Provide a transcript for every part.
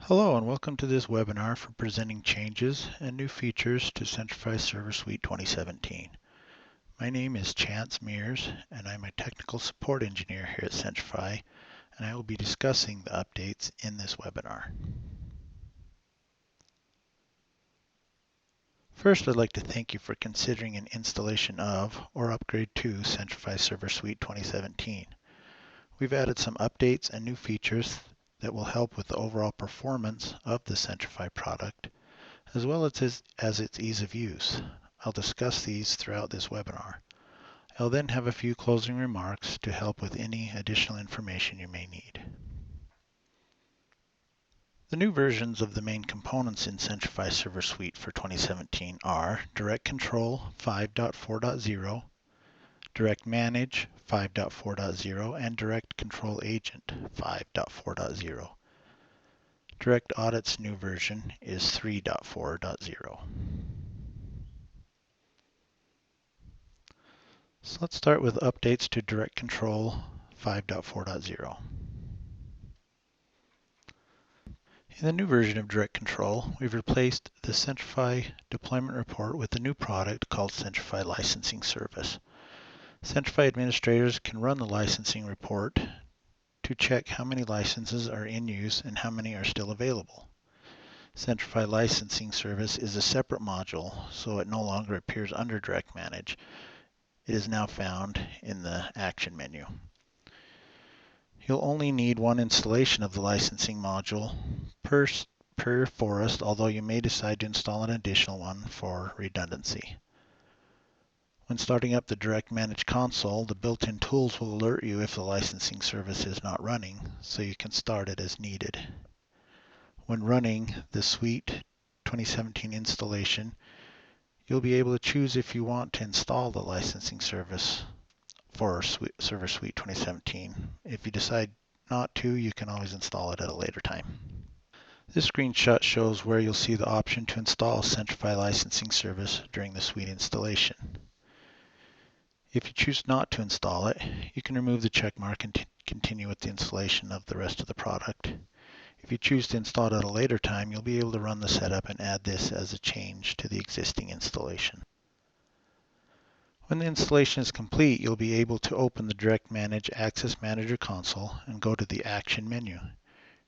Hello and welcome to this webinar for presenting changes and new features to Centrify Server Suite 2017. My name is Chance Mears and I'm a technical support engineer here at Centrify, and I will be discussing the updates in this webinar. First, I'd like to thank you for considering an installation of or upgrade to Centrify Server Suite 2017. We've added some updates and new features that will help with the overall performance of the Centrify product, as well as its ease of use. I'll discuss these throughout this webinar. I'll then have a few closing remarks to help with any additional information you may need. The new versions of the main components in Centrify Server Suite for 2017 are DirectControl 5.4.0, Direct Manage 5.4.0, and DirectControl Agent 5.4.0. DirectAudit's new version is 3.4.0. So let's start with updates to DirectControl 5.4.0. In the new version of DirectControl, we've replaced the Centrify deployment report with a new product called Centrify Licensing Service. Centrify administrators can run the licensing report to check how many licenses are in use and how many are still available. Centrify Licensing Service is a separate module, so it no longer appears under Direct Manage. It is now found in the Action menu. You'll only need one installation of the licensing module per forest, although you may decide to install an additional one for redundancy. When starting up the Direct Manage console, the built-in tools will alert you if the licensing service is not running, so you can start it as needed. When running the Suite 2017 installation, you'll be able to choose if you want to install the licensing service for Server Suite 2017. If you decide not to, you can always install it at a later time. This screenshot shows where you'll see the option to install Centrify Licensing Service during the Suite installation. If you choose not to install it, you can remove the checkmark and continue with the installation of the rest of the product. If you choose to install it at a later time, you'll be able to run the setup and add this as a change to the existing installation. When the installation is complete, you'll be able to open the Direct Manage Access Manager console and go to the Action menu.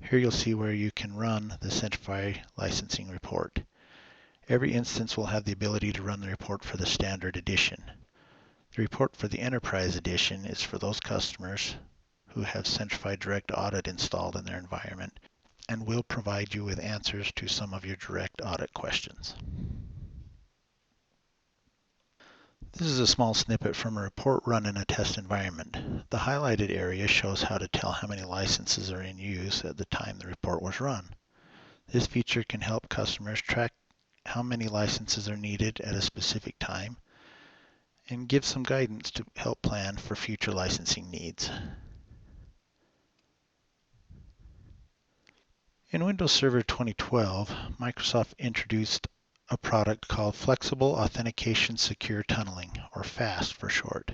Here you'll see where you can run the Centrify licensing report. Every instance will have the ability to run the report for the Standard Edition. The report for the Enterprise Edition is for those customers who have Centrify DirectAudit installed in their environment and will provide you with answers to some of your direct audit questions. This is a small snippet from a report run in a test environment. The highlighted area shows how to tell how many licenses are in use at the time the report was run. This feature can help customers track how many licenses are needed at a specific time and give some guidance to help plan for future licensing needs. In Windows Server 2012, Microsoft introduced a product called Flexible Authentication Secure Tunneling, or FAST for short.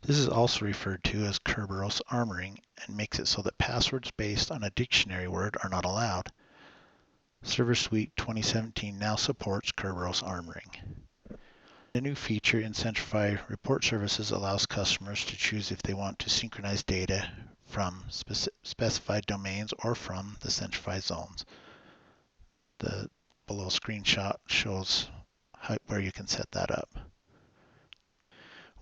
This is also referred to as Kerberos armoring and makes it so that passwords based on a dictionary word are not allowed. Server Suite 2017 now supports Kerberos armoring. A new feature in Centrify Report Services allows customers to choose if they want to synchronize data from specified domains or from the Centrify zones. The below screenshot shows where you can set that up.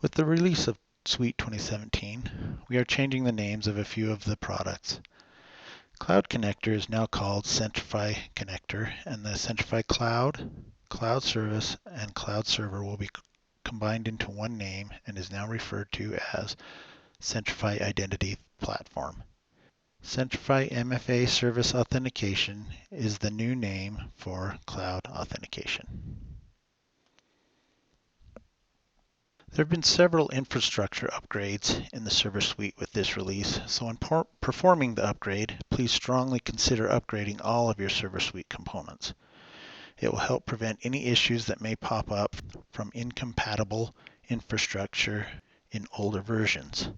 With the release of Suite 2017, we are changing the names of a few of the products. Cloud Connector is now called Centrify Connector, and the Centrify Cloud, Cloud Service, and Cloud Server will be combined into one name and is now referred to as Centrify Identity Platform. Centrify MFA Service Authentication is the new name for Cloud Authentication. There have been several infrastructure upgrades in the Server Suite with this release, so when performing the upgrade, please strongly consider upgrading all of your Server Suite components. It will help prevent any issues that may pop up from incompatible infrastructure in older versions.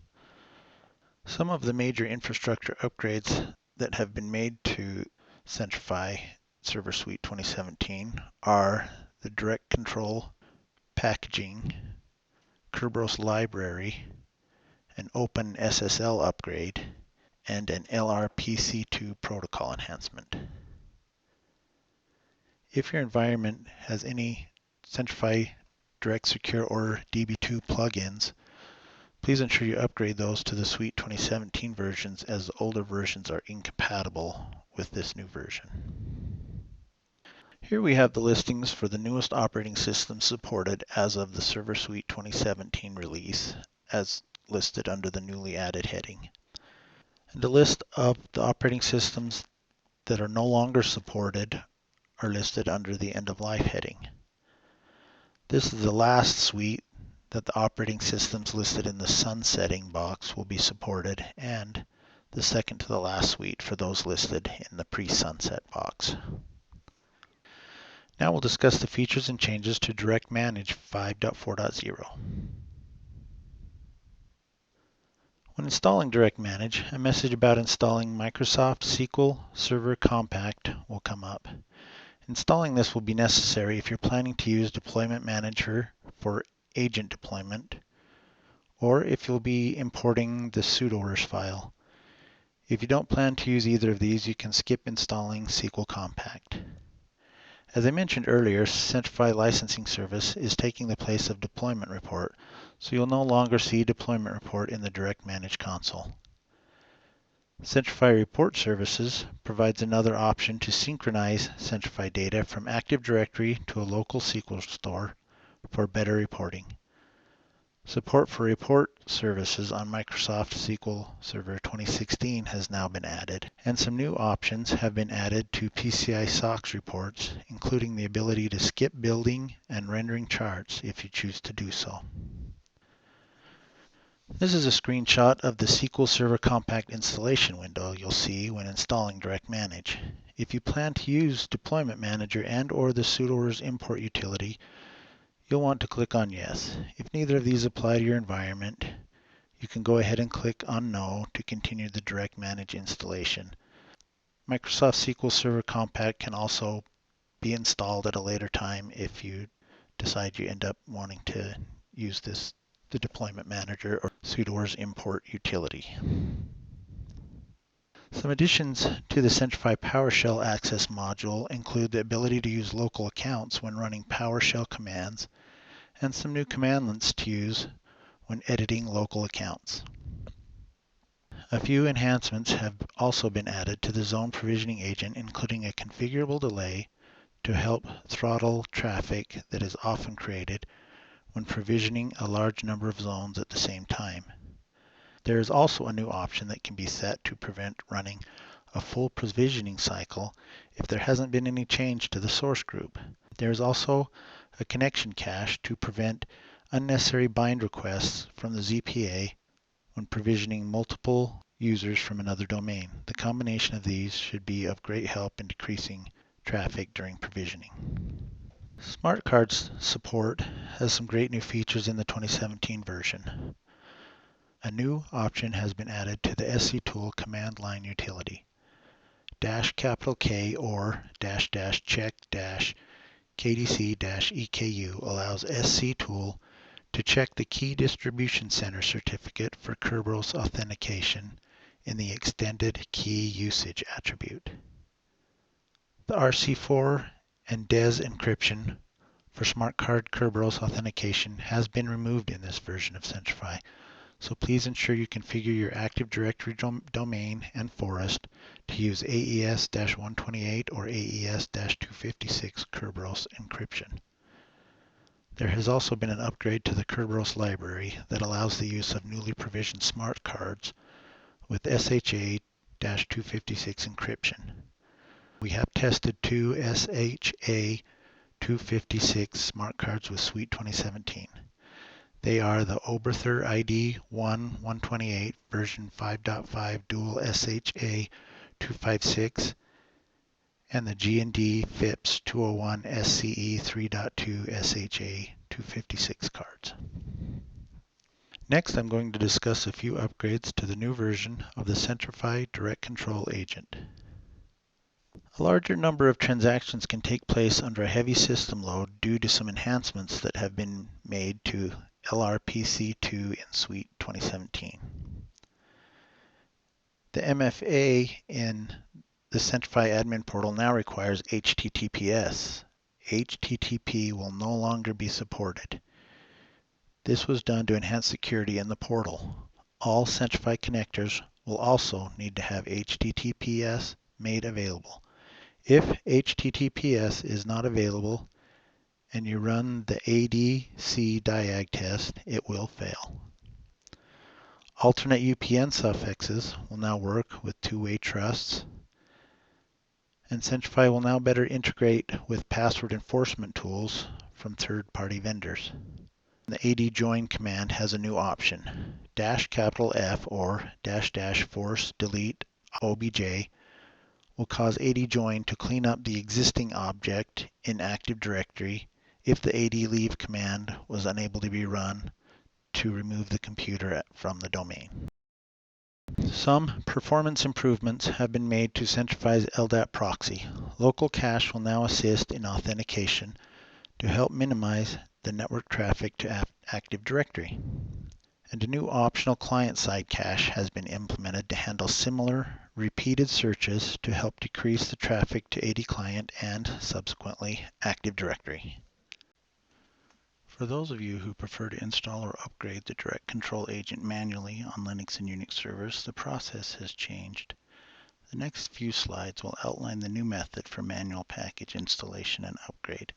Some of the major infrastructure upgrades that have been made to Centrify Server Suite 2017 are the Direct Control Packaging, Kerberos Library, an Open SSL upgrade, and an LRPC2 protocol enhancement. If your environment has any Centrify Direct Secure or DB2 plugins, please ensure you upgrade those to the Suite 2017 versions, as the older versions are incompatible with this new version. Here we have the listings for the newest operating systems supported as of the Server Suite 2017 release, as listed under the newly added heading. And a list of the operating systems that are no longer supported are listed under the end of life heading. This is the last suite that the operating systems listed in the sunsetting box will be supported, and the second to the last suite for those listed in the pre-sunset box. Now we'll discuss the features and changes to Direct Manage 5.4.0. When installing Direct Manage, a message about installing Microsoft SQL Server Compact will come up. Installing this will be necessary if you're planning to use Deployment Manager for agent deployment, or if you'll be importing the sudoers file. If you don't plan to use either of these, you can skip installing SQL Compact. As I mentioned earlier, Centrify Licensing Service is taking the place of Deployment Report, so you'll no longer see Deployment Report in the Direct Manage console. Centrify Report Services provides another option to synchronize Centrify data from Active Directory to a local SQL store for better reporting. Support for report services on Microsoft SQL Server 2016 has now been added, and some new options have been added to PCI SOX reports, including the ability to skip building and rendering charts if you choose to do so. This is a screenshot of the SQL Server Compact installation window you'll see when installing Direct Manage. If you plan to use Deployment Manager and/or the sudoers import utility, you'll want to click on Yes. If neither of these apply to your environment, you can go ahead and click on No to continue the Direct Manage installation. Microsoft SQL Server Compact can also be installed at a later time if you decide you end up wanting to use the Deployment Manager or sudoers import utility. Some additions to the Centrify PowerShell Access module include the ability to use local accounts when running PowerShell commands, and some new commandlets to use when editing local accounts. A few enhancements have also been added to the zone provisioning agent, including a configurable delay to help throttle traffic that is often created when provisioning a large number of zones at the same time. There is also a new option that can be set to prevent running a full provisioning cycle if there hasn't been any change to the source group. There is also a connection cache to prevent unnecessary bind requests from the ZPA when provisioning multiple users from another domain. The combination of these should be of great help in decreasing traffic during provisioning. Smart Cards support has some great new features in the 2017 version. A new option has been added to the SC Tool command line utility. $K or --check KDC-EKU allows SC Tool to check the Key Distribution Center certificate for Kerberos authentication in the Extended Key Usage attribute. The RC4 and DES encryption for Smart Card Kerberos authentication has been removed in this version of Centrify, so please ensure you configure your Active Directory domain and forest to use AES-128 or AES-256 Kerberos encryption. There has also been an upgrade to the Kerberos library that allows the use of newly provisioned smart cards with SHA-256 encryption. We have tested two SHA-256 smart cards with Suite 2017. They are the Oberthur ID 128 version 5.5 dual SHA-256 and the G&D FIPS 201 SCE 3.2 SHA-256 cards. Next, I'm going to discuss a few upgrades to the new version of the Centrify DirectControl Agent. A larger number of transactions can take place under a heavy system load due to some enhancements that have been made to LRPC2 in Suite 2017. The MFA in the Centrify admin portal now requires HTTPS. HTTP will no longer be supported. This was done to enhance security in the portal. All Centrify connectors will also need to have HTTPS made available. If HTTPS is not available and you run the ADC diag test, it will fail. Alternate UPN suffixes will now work with two-way trusts, and Centrify will now better integrate with password enforcement tools from third-party vendors. The AD join command has a new option. -F or --force delete obj will cause AD join to clean up the existing object in Active Directory if the AD leave command was unable to be run to remove the computer from the domain. Some performance improvements have been made to Centrify's LDAP proxy. Local cache will now assist in authentication to help minimize the network traffic to Active Directory. And a new optional client-side cache has been implemented to handle similar repeated searches to help decrease the traffic to AD client and subsequently Active Directory. For those of you who prefer to install or upgrade the DirectControl Agent manually on Linux and Unix servers, the process has changed. The next few slides will outline the new method for manual package installation and upgrade.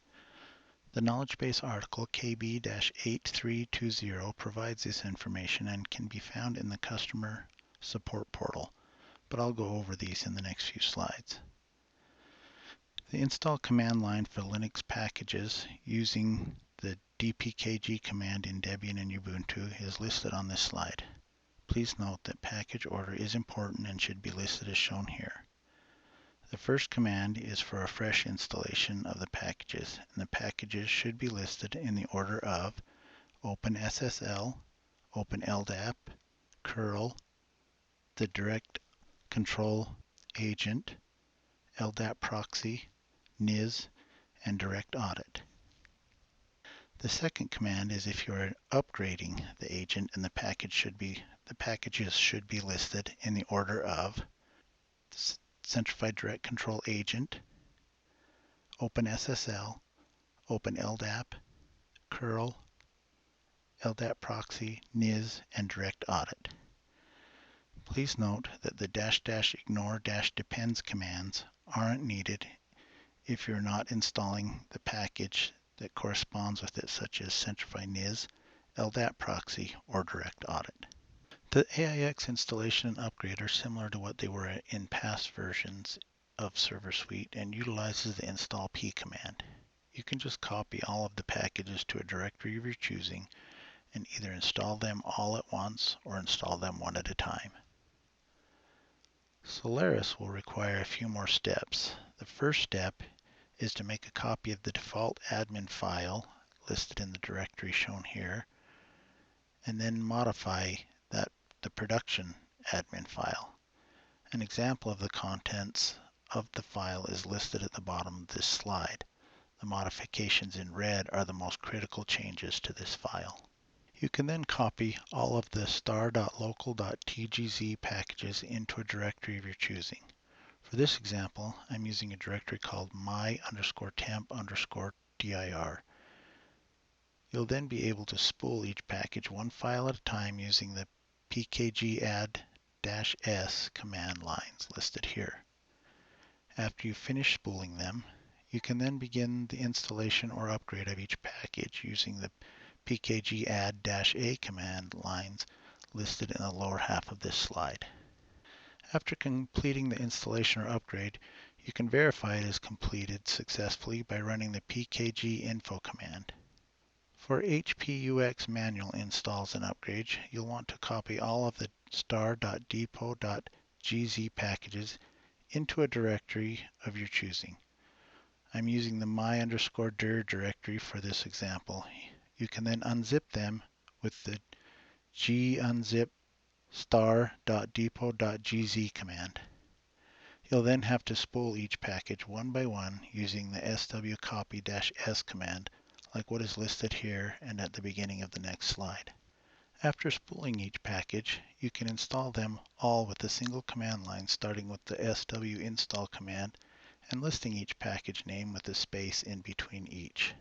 The knowledge base article KB-8320 provides this information and can be found in the customer support portal, but I'll go over these in the next few slides. The install command line for Linux packages using the dpkg command in Debian and Ubuntu is listed on this slide. Please note that package order is important and should be listed as shown here. The first command is for a fresh installation of the packages, and the packages should be listed in the order of OpenSSL, OpenLDAP, curl, the DirectControl Agent, LDAP proxy, NIS, and DirectAudit. The second command is if you are upgrading the agent, and the packages should be listed in the order of Centrify DirectControl Agent, OpenSSL, OpenLDAP, curl, LDAP proxy, NIS, and DirectAudit. Please note that the --ignore -depends commands aren't needed if you're not installing the package that corresponds with it, such as Centrify NIS, LDAP proxy, or DirectAudit. The AIX installation and upgrade are similar to what they were in past versions of Server Suite and utilizes the install p command. You can just copy all of the packages to a directory of your choosing and either install them all at once or install them one at a time. Solaris will require a few more steps. The first step is to make a copy of the default admin file listed in the directory shown here, and then modify the production admin file. An example of the contents of the file is listed at the bottom of this slide. The modifications in red are the most critical changes to this file. You can then copy all of the star.local.tgz packages into a directory of your choosing. For this example, I'm using a directory called my_temp_dir. You'll then be able to spool each package one file at a time using the pkg-add-s command lines listed here. After you finish spooling them, you can then begin the installation or upgrade of each package using the pkg-add-a command lines listed in the lower half of this slide. After completing the installation or upgrade, you can verify it is completed successfully by running the pkg-info command. For HPUX manual installs and upgrades, you'll want to copy all of the star.depot.gz packages into a directory of your choosing. I'm using the my_dir directory for this example. You can then unzip them with the gunzip star.depot.gz command. You'll then have to spool each package one by one using the swcopy-s command, like what is listed here and at the beginning of the next slide. After spooling each package, you can install them all with a single command line, starting with the swinstall command and listing each package name with a space in between each.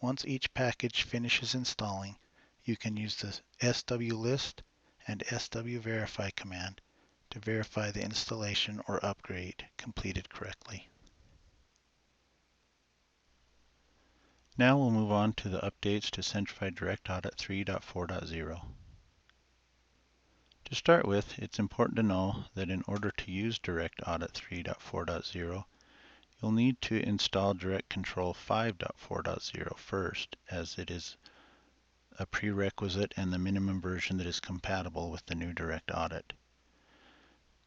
Once each package finishes installing, you can use the swlist and swverify command to verify the installation or upgrade completed correctly. Now we'll move on to the updates to Centrify DirectAudit 3.4.0. To start with, it's important to know that in order to use DirectAudit 3.4.0, you'll need to install DirectControl 5.4.0 first, as it is a prerequisite and the minimum version that is compatible with the new DirectAudit.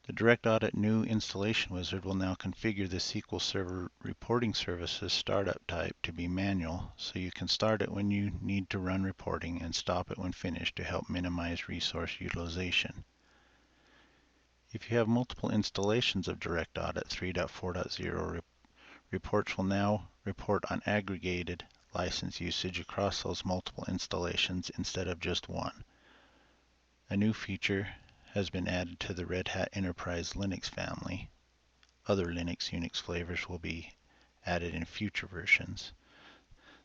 The DirectAudit new installation wizard will now configure the SQL Server Reporting Services startup type to be manual, so you can start it when you need to run reporting and stop it when finished to help minimize resource utilization. If you have multiple installations of DirectAudit 3.4.0, reports will now report on aggregated license usage across those multiple installations instead of just one. A new feature has been added to the Red Hat Enterprise Linux family. Other Linux Unix flavors will be added in future versions.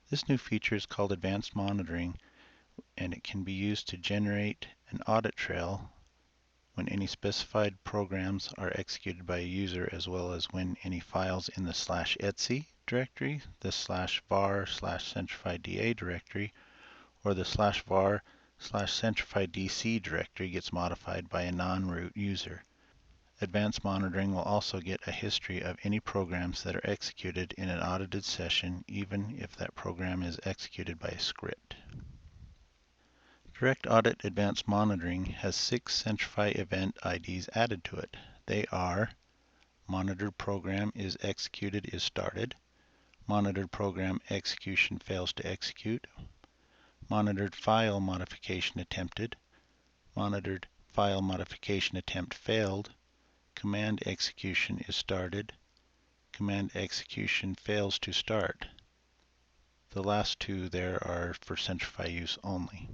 This new feature is called Advanced Monitoring, and it can be used to generate an audit trail when any specified programs are executed by a user, as well as when any files in the /etc directory, the /var/centrifyda directory, or the /var/centrifydc directory gets modified by a non-root user. Advanced Monitoring will also get a history of any programs that are executed in an audited session, even if that program is executed by a script. DirectAudit Advanced Monitoring has 6 Centrify event IDs added to it. They are: monitored program is executed is started, monitored program execution fails to execute, monitored file modification attempted, monitored file modification attempt failed, command execution is started, command execution fails to start. The last two there are for Centrify use only.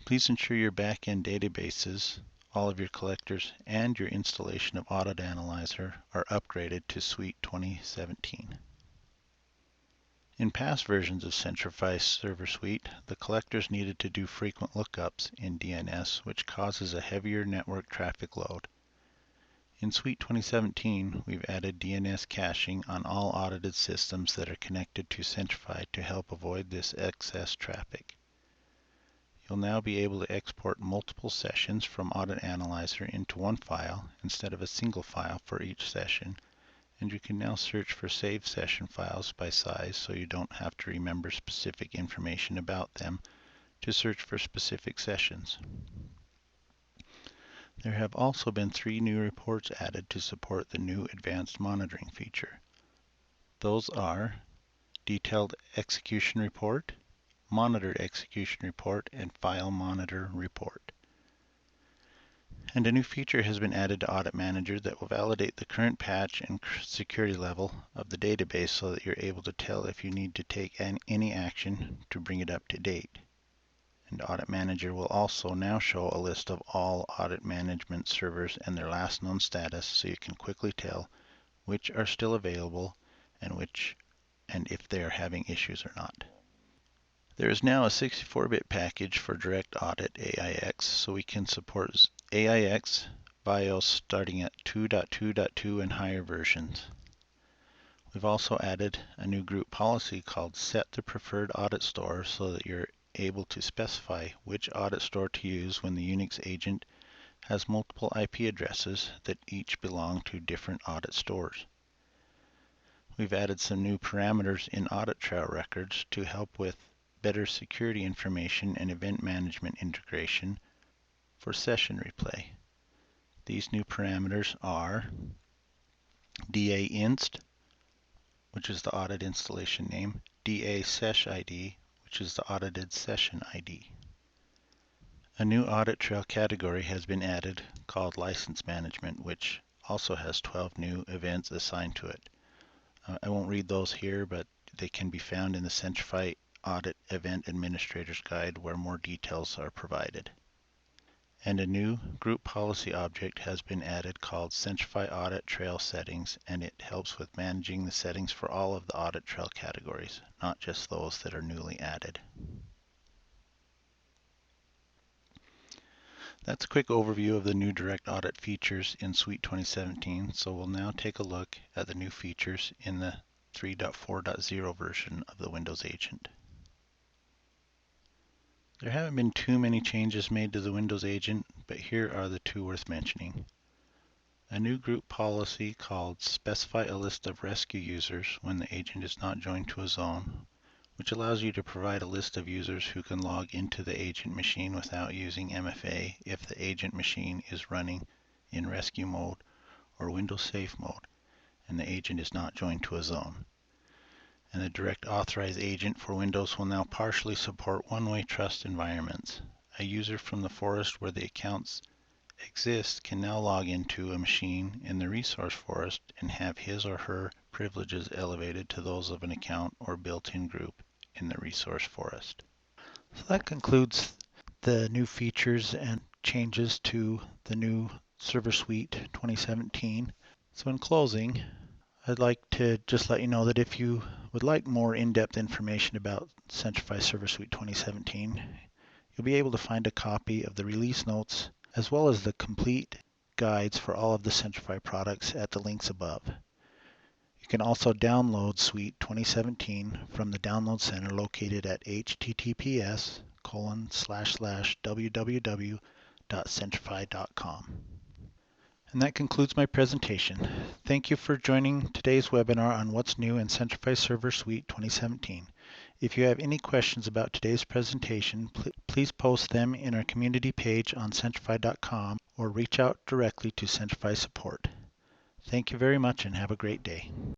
Please ensure your back-end databases, all of your collectors, and your installation of Audit Analyzer are upgraded to Suite 2017. In past versions of Centrify Server Suite, the collectors needed to do frequent lookups in DNS, which causes a heavier network traffic load. In Suite 2017, we've added DNS caching on all audited systems that are connected to Centrify to help avoid this excess traffic. You'll now be able to export multiple sessions from Audit Analyzer into one file instead of a single file for each session, and you can now search for saved session files by size, so you don't have to remember specific information about them to search for specific sessions. There have also been 3 new reports added to support the new advanced monitoring feature. Those are Detailed Execution Report, Monitored Execution Report, and File Monitor Report. And a new feature has been added to Audit Manager that will validate the current patch and security level of the database so that you're able to tell if you need to take any action to bring it up to date. And Audit Manager will also now show a list of all audit management servers and their last known status, so you can quickly tell which are still available and if they are having issues or not. There is now a 64-bit package for DirectAudit AIX, so we can support AIX BIOS starting at 2.2.2 and higher versions. We've also added a new group policy called Set the Preferred Audit Store, so that you're able to specify which audit store to use when the Unix agent has multiple IP addresses that each belong to different audit stores. We've added some new parameters in audit trail records to help with better security information and event management integration for session replay. These new parameters are DA-inst, which is the audit installation name, DA-sesh-ID, which is the audited session ID. A new audit trail category has been added called License Management, which also has 12 new events assigned to it. I won't read those here, but they can be found in the Centrify Audit Event Administrator's Guide where more details are provided. And a new group policy object has been added called Centrify Audit Trail Settings, and it helps with managing the settings for all of the audit trail categories, not just those that are newly added. That's a quick overview of the new Direct Audit features in Suite 2017, so we'll now take a look at the new features in the 3.4.0 version of the Windows Agent. There haven't been too many changes made to the Windows Agent, but here are the two worth mentioning. A new group policy called Specify a List of Rescue Users when the agent is not joined to a zone, which allows you to provide a list of users who can log into the agent machine without using MFA if the agent machine is running in rescue mode or Windows Safe mode and the agent is not joined to a zone. And the Direct Authorize agent for Windows will now partially support one-way trust environments. A user from the forest where the accounts exist can now log into a machine in the resource forest and have his or her privileges elevated to those of an account or built-in group in the resource forest. So that concludes the new features and changes to the new Server Suite 2017. So in closing, I'd like to just let you know that if you would like more in-depth information about Centrify Server Suite 2017, you'll be able to find a copy of the release notes as well as the complete guides for all of the Centrify products at the links above. You can also download Suite 2017 from the Download Center located at https://www.centrify.com. And that concludes my presentation. Thank you for joining today's webinar on what's new in Centrify Server Suite 2017. If you have any questions about today's presentation, please post them in our community page on Centrify.com or reach out directly to Centrify support. Thank you very much and have a great day.